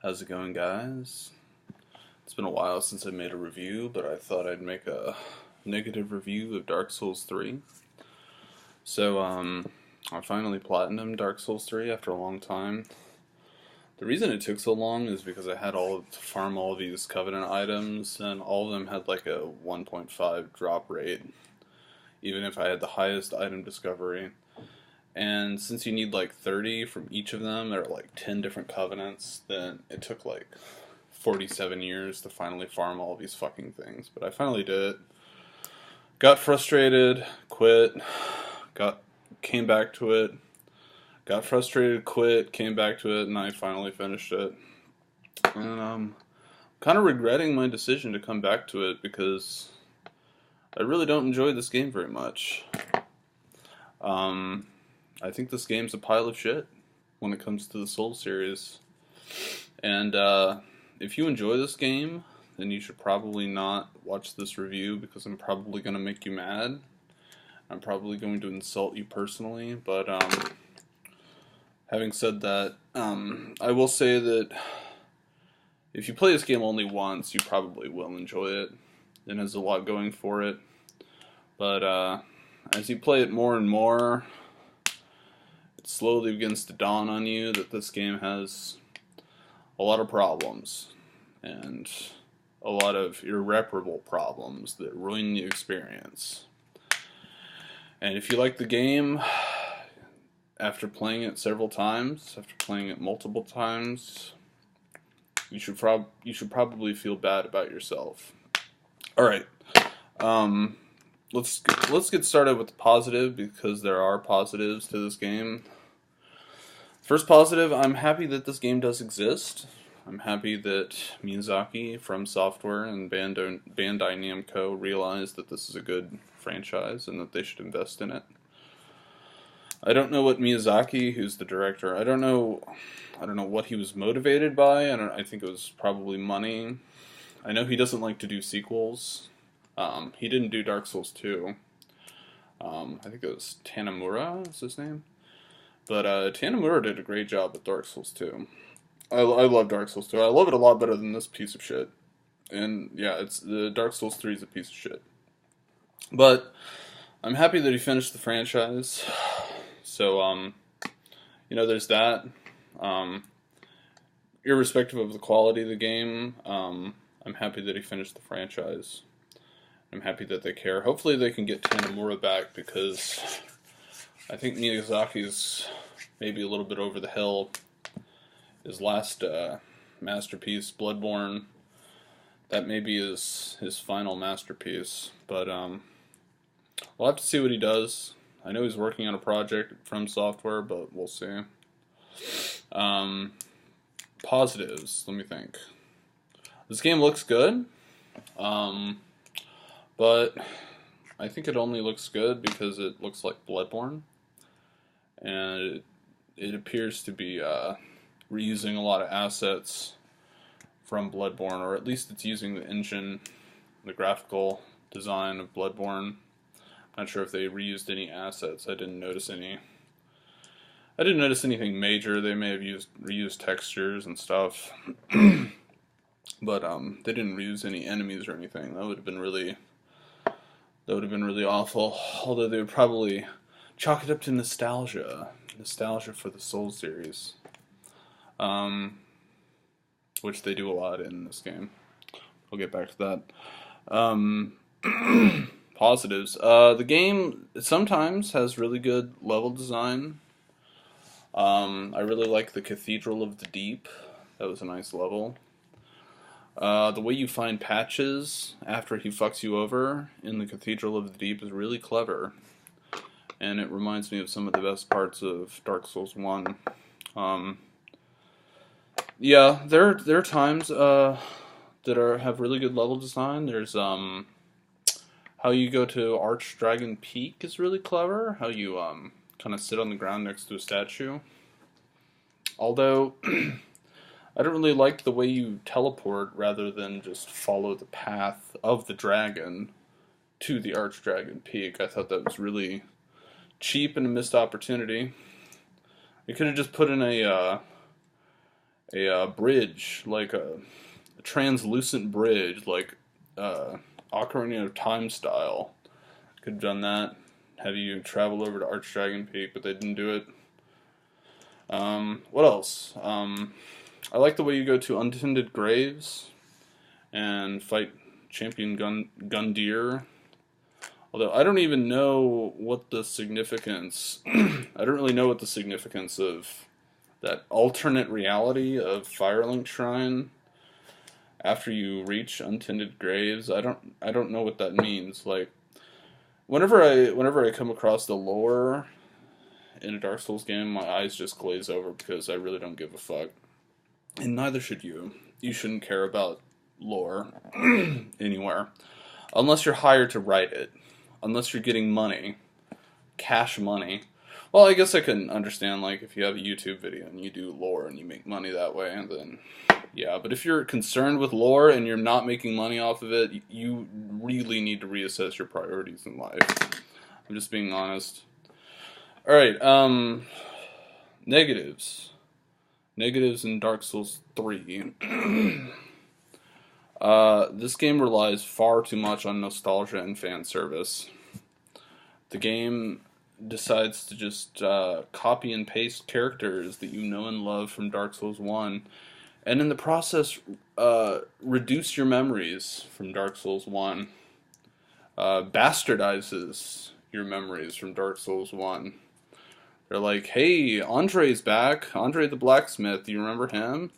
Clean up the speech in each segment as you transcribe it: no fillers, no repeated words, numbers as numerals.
How's it going, guys? It's been a while since I made a review, but I thought I'd make a negative review of Dark Souls 3. So, I finally platinumed Dark Souls 3 after a long time. The reason it took so long is because I had to farm all of these Covenant items, and all of them had like a 1.5 drop rate, even if I had the highest item discovery. And since you need like 30 from each of them, there are like 10 different covenants, then it took like 47 years to finally farm all these fucking things. But I finally did it. Got frustrated, quit, came back to it. Got frustrated, quit, came back to it, and I finally finished it. And kind of regretting my decision to come back to it because I really don't enjoy this game very much. I think this game's a pile of shit when it comes to the Souls series. And if you enjoy this game, then you should probably not watch this review because I'm probably going to make you mad. I'm probably going to insult you personally. But having said that, I will say that if you play this game only once, you probably will enjoy it. It has a lot going for it. But as you play it more and more, it slowly begins to dawn on you that this game has a lot of problems and a lot of irreparable problems that ruin the experience. And if you like the game, after playing it several times, after playing it multiple times, you should probably feel bad about yourself. All right. Let's get started with the positive, because there are positives to this game. First positive, I'm happy that this game does exist. I'm happy that Miyazaki from Software and Bandai Namco realized that this is a good franchise and that they should invest in it. I don't know what Miyazaki, who's the director, I don't know what he was motivated by. I think it was probably money. I know he doesn't like to do sequels. He didn't do Dark Souls 2. I think it was Tanamura is his name. But Tanamura did a great job with Dark Souls 2. I love Dark Souls 2. I love it a lot better than this piece of shit. And yeah, the Dark Souls 3 is a piece of shit. But I'm happy that he finished the franchise. So, there's that. Irrespective of the quality of the game, I'm happy that he finished the franchise. I'm happy that they care. Hopefully they can get Tanamura back, because I think Miyazaki's maybe a little bit over the hill. His last masterpiece, Bloodborne, that maybe is his final masterpiece. But we'll have to see what he does. I know he's working on a project from Software, but we'll see. Positives, let me think. This game looks good. But I think it only looks good because it looks like Bloodborne. And it appears to be reusing a lot of assets from Bloodborne, or at least it's using the engine, the graphical design of Bloodborne. I'm not sure if they reused any assets. I didn't notice any. I didn't notice anything major. They may have reused textures and stuff. But they didn't reuse any enemies or anything. That would have been really awful. Although they would probably chalk it up to nostalgia for the Souls series, which they do a lot in this game. I'll get back to that. Positives. The game sometimes has really good level design. I really like the Cathedral of the Deep. That was a nice level. The way you find patches after he fucks you over in the Cathedral of the Deep is really clever. And it reminds me of some of the best parts of Dark Souls 1. Yeah, there are times that have really good level design. There's how you go to Archdragon Peak is really clever. How you kind of sit on the ground next to a statue. Although I don't really like the way you teleport rather than just follow the path of the dragon to the Archdragon Peak. I thought that was really cheap and a missed opportunity. They could have just put in a bridge, like a translucent bridge, like Ocarina of Time style. Could have done that. Have you travel over to Archdragon Peak, but they didn't do it. What else? I like the way you go to untended graves and fight champion Gundyr. Although I don't even know what the significance. I don't really know what the significance of that alternate reality of Firelink Shrine after you reach untended graves. I don't know what that means. Like whenever I come across the lore in a Dark Souls game, my eyes just glaze over because I really don't give a fuck. And neither should you. You shouldn't care about lore anywhere. Unless you're hired to write it. Unless you're getting money. Cash money. Well, I guess I can understand, like, if you have a YouTube video and you do lore and you make money that way, and then, yeah. But if you're concerned with lore and you're not making money off of it, you really need to reassess your priorities in life. I'm just being honest. Alright, negatives. Negatives in Dark Souls 3. This game relies far too much on nostalgia and fan service. The game decides to just copy and paste characters that you know and love from Dark Souls 1, and in the process, reduce your memories from Dark Souls 1. Bastardizes your memories from Dark Souls 1. They're like, hey, Andre's back. Andre the Blacksmith, you remember him?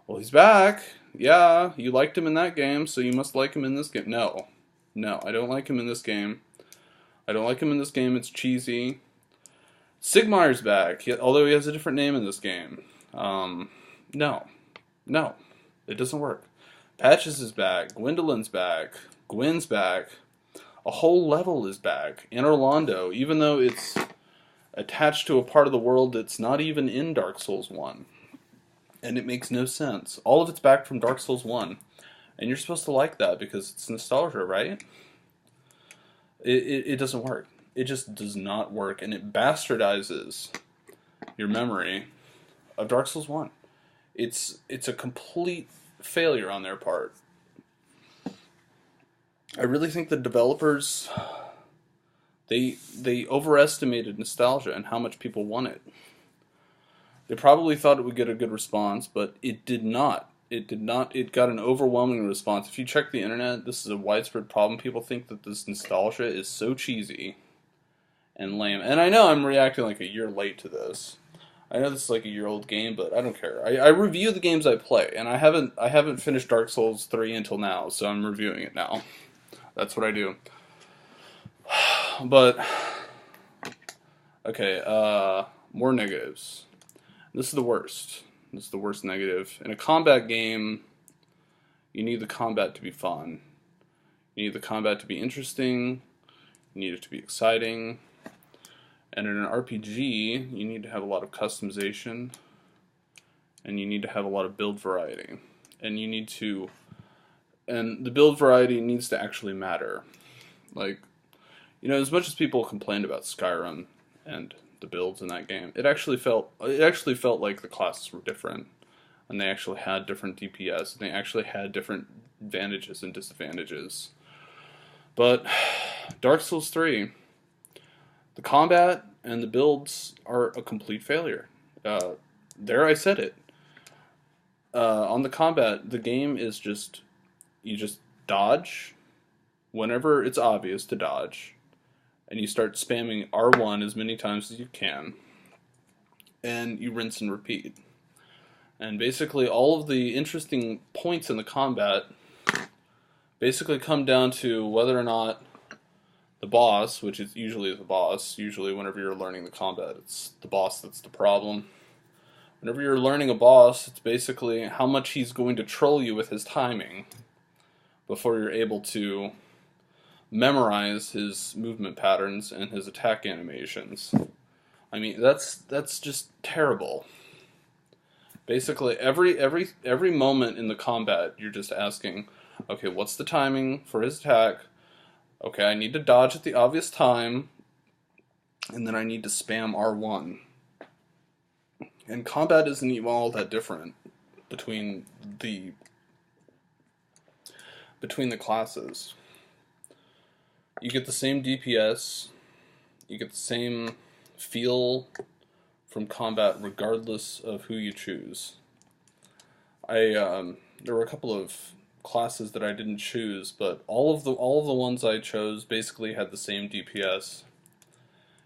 Well, he's back. Yeah, you liked him in that game, so you must like him in this game. No. No, I don't like him in this game. I don't like him in this game. It's cheesy. Sigmar's back, although he has a different name in this game. No. No. It doesn't work. Patches is back. Gwendolyn's back. Gwen's back. A whole level is back. In Orlando, even though it's attached to a part of the world that's not even in Dark Souls 1. And it makes no sense. All of it's back from Dark Souls 1. And you're supposed to like that because it's nostalgia, right? It doesn't work. It just does not work. And it bastardizes your memory of Dark Souls 1. It's a complete failure on their part. I really think the developers, they overestimated nostalgia and how much people want it. They probably thought it would get a good response, but it did not. It did not. It got an overwhelming response. If you check the internet, this is a widespread problem. People think that this nostalgia is so cheesy and lame. And I know I'm reacting like a year late to this. I know this is like a year-old game, but I don't care. I review the games I play, and I haven't finished Dark Souls 3 until now, so I'm reviewing it now. That's what I do. But okay, more negatives. This is the worst. This is the worst negative. In a combat game, you need the combat to be fun. You need the combat to be interesting. You need it to be exciting. And in an RPG, you need to have a lot of customization. And you need to have a lot of build variety. And you need to... And the build variety needs to actually matter. Like, you know, as much as people complained about Skyrim and the builds in that game, it actually felt like the classes were different, and they actually had different DPS, and they actually had different advantages and disadvantages. But Dark Souls 3, the combat and the builds are a complete failure. There I said it. On the combat, the game is just, you just dodge whenever it's obvious to dodge, and you start spamming R1 as many times as you can, and you rinse and repeat. And basically all of the interesting points in the combat basically come down to whether or not the boss, which is usually the boss, usually whenever you're learning the combat, it's the boss that's the problem. Whenever you're learning a boss, it's basically how much he's going to troll you with his timing before you're able to memorize his movement patterns and his attack animations. I mean, that's just terrible. Basically, every moment in the combat, you're just asking, okay, what's the timing for his attack? Okay, I need to dodge at the obvious time, and then I need to spam R1. And combat isn't even all that different. between the classes. You get the same DPS, you get the same feel from combat regardless of who you choose. There were a couple of classes that I didn't choose, but all of the ones I chose basically had the same DPS.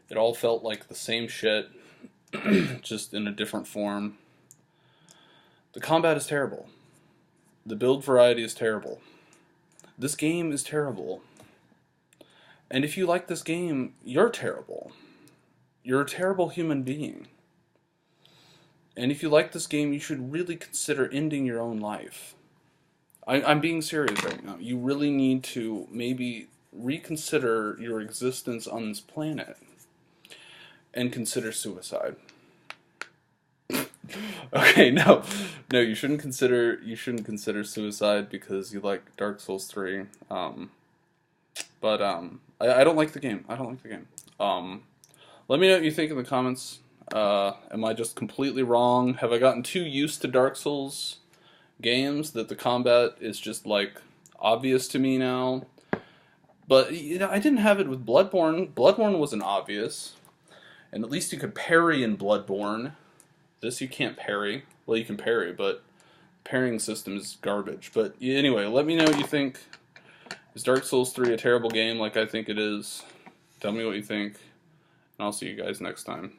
It all felt like the same shit, just in a different form. The combat is terrible. The build variety is terrible. This game is terrible. And if you like this game, you're terrible. You're a terrible human being. And if you like this game, you should really consider ending your own life. I'm being serious right now. You really need to maybe reconsider your existence on this planet and consider suicide. Okay, no, you shouldn't consider suicide because you like Dark Souls 3. But I don't like the game. Let me know what you think in the comments. Am I just completely wrong? Have I gotten too used to Dark Souls games that the combat is just like obvious to me now? But you know, I didn't have it with Bloodborne. Bloodborne wasn't obvious, and at least you could parry in Bloodborne. This you can't parry. Well, you can parry, but the parrying system is garbage. But anyway, let me know what you think. Is Dark Souls 3 a terrible game like I think it is? Tell me what you think, and I'll see you guys next time.